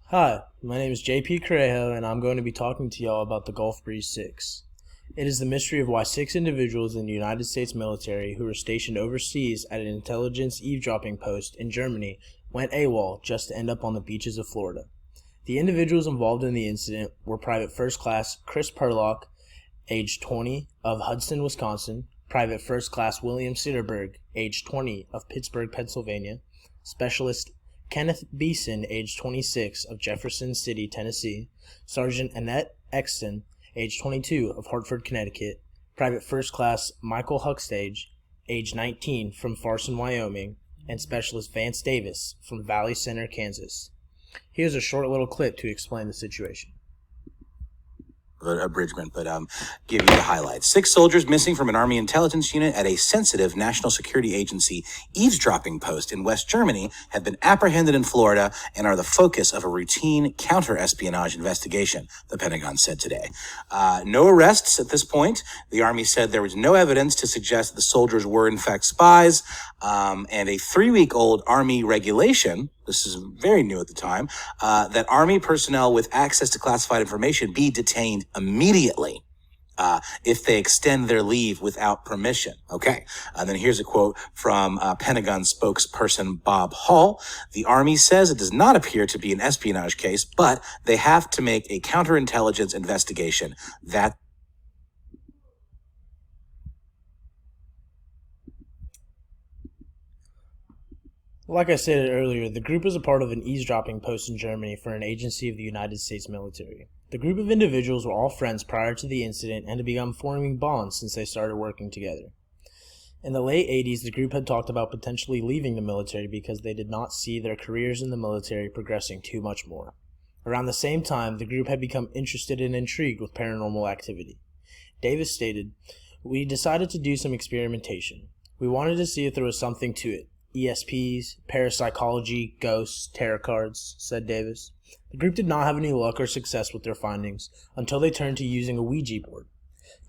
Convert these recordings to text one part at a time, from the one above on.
Hi, my name is JP Correjo, and I'm going to be talking to y'all about the Gulf Breeze 6. It is the mystery of why 6 individuals in the United States military who were stationed overseas at an intelligence eavesdropping post in Germany went AWOL just to end up on the beaches of Florida. The individuals involved in the incident were Private First Class Chris Perlock, age 20, of Hudson, Wisconsin; Private First Class William Sitterberg, age 20, of Pittsburgh, Pennsylvania; Specialist Kenneth Beeson, age 26, of Jefferson City, Tennessee; Sergeant Annette Exton, age 22, of Hartford, Connecticut; Private First Class Michael Huckstage, age 19, from Farson, Wyoming; and Specialist Vance Davis, from Valley Center, Kansas. Here's a short little clip to explain the situation. Abridgment, but give you the highlights. 6 soldiers missing from an Army intelligence unit at a sensitive National Security Agency eavesdropping post in West Germany have been apprehended in Florida and are the focus of a routine counter-espionage investigation, the Pentagon said today. No arrests at this point. The Army said there was no evidence to suggest that the soldiers were in fact spies, and a 3-week-old Army regulation, this is very new at the time, that Army personnel with access to classified information be detained immediately if they extend their leave without permission. Okay. And then here's a quote from Pentagon spokesperson Bob Hall. The Army says it does not appear to be an espionage case, but they have to make a counterintelligence investigation. Like I said earlier, the group is a part of an eavesdropping post in Germany for an agency of the United States military. The group of individuals were all friends prior to the incident and had begun forming bonds since they started working together. In the late 80s, the group had talked about potentially leaving the military because they did not see their careers in the military progressing too much more. Around the same time, the group had become interested and intrigued with paranormal activity. Davis stated, "We decided to do some experimentation. We wanted to see if there was something to it. ESPs, parapsychology, ghosts, tarot cards," said Davis. The group did not have any luck or success with their findings until they turned to using a Ouija board.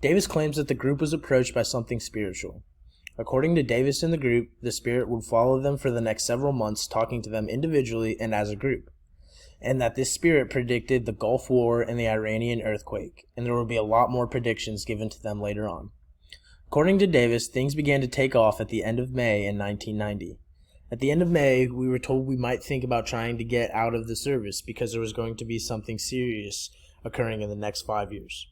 Davis claims that the group was approached by something spiritual. According to Davis and the group, the spirit would follow them for the next several months, talking to them individually and as a group, and that this spirit predicted the Gulf War and the Iranian earthquake, and there would be a lot more predictions given to them later on. According to Davis, things began to take off at the end of May in 1990. At the end of May, we were told we might think about trying to get out of the service because there was going to be something serious occurring in the next 5 years.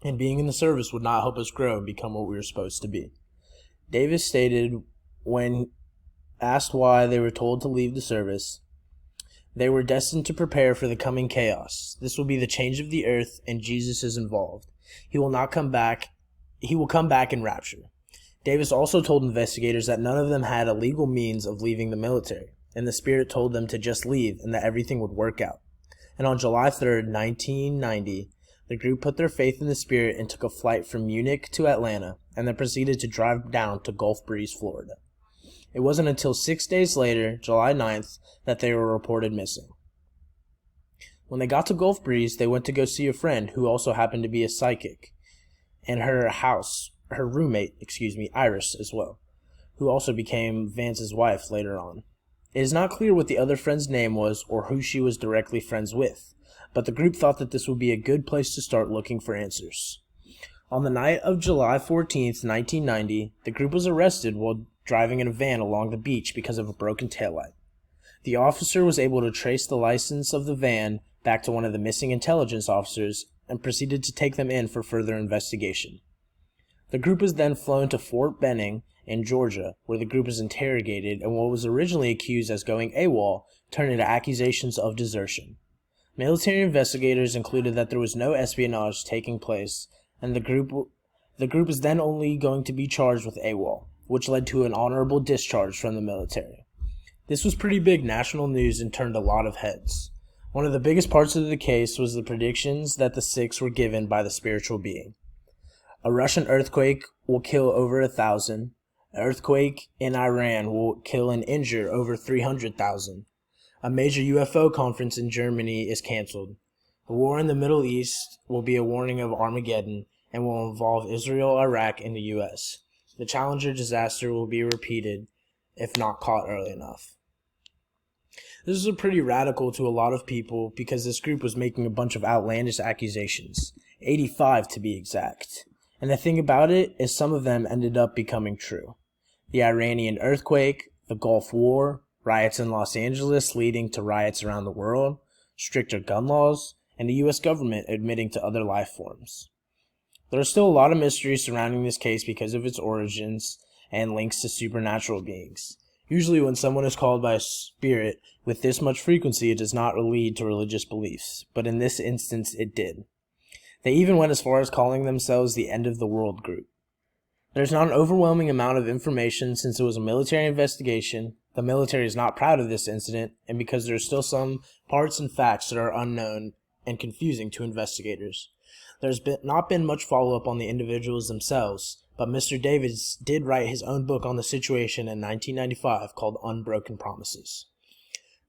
And being in the service would not help us grow and become what we were supposed to be. Davis stated when asked why they were told to leave the service, they were destined to prepare for the coming chaos. This will be the change of the earth, and Jesus is involved. He will come back in rapture. Davis also told investigators that none of them had a legal means of leaving the military, and the spirit told them to just leave and that everything would work out. And on July 3rd, 1990, the group put their faith in the spirit and took a flight from Munich to Atlanta, and then proceeded to drive down to Gulf Breeze, Florida. It wasn't until 6 days later, July 9th, that they were reported missing. When they got to Gulf Breeze, they went to go see a friend who also happened to be a psychic, and her roommate, Iris, as well, who also became Vance's wife later on. It is not clear what the other friend's name was or who she was directly friends with, but the group thought that this would be a good place to start looking for answers. On the night of July 14th, 1990, the group was arrested while driving in a van along the beach because of a broken taillight. The officer was able to trace the license of the van back to one of the missing intelligence officers and proceeded to take them in for further investigation. The group was then flown to Fort Benning in Georgia, where the group was interrogated, and what was originally accused as going AWOL turned into accusations of desertion. Military investigators concluded that there was no espionage taking place, and the group was then only going to be charged with AWOL, which led to an honorable discharge from the military. This was pretty big national news and turned a lot of heads. One of the biggest parts of the case was the predictions that the 6 were given by the spiritual being. A Russian earthquake will kill over 1,000. An earthquake in Iran will kill and injure over 300,000. A major UFO conference in Germany is canceled. The war in the Middle East will be a warning of Armageddon and will involve Israel, Iraq, and the U.S. The Challenger disaster will be repeated if not caught early enough. This is pretty radical to a lot of people because this group was making a bunch of outlandish accusations, 85 to be exact. And the thing about it is some of them ended up becoming true. The Iranian earthquake, the Gulf War, riots in Los Angeles leading to riots around the world, stricter gun laws, and the U.S. government admitting to other life forms. There are still a lot of mysteries surrounding this case because of its origins and links to supernatural beings. Usually when someone is called by a spirit with this much frequency, it does not lead to religious beliefs, but in this instance it did. They even went as far as calling themselves the End of the World Group. There's not an overwhelming amount of information since it was a military investigation. The military is not proud of this incident, and because there are still some parts and facts that are unknown and confusing to investigators. There's not been much follow-up on the individuals themselves, but Mr. Davids did write his own book on the situation in 1995 called Unbroken Promises.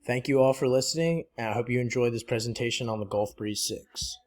Thank you all for listening, and I hope you enjoyed this presentation on the Gulf Breeze 6.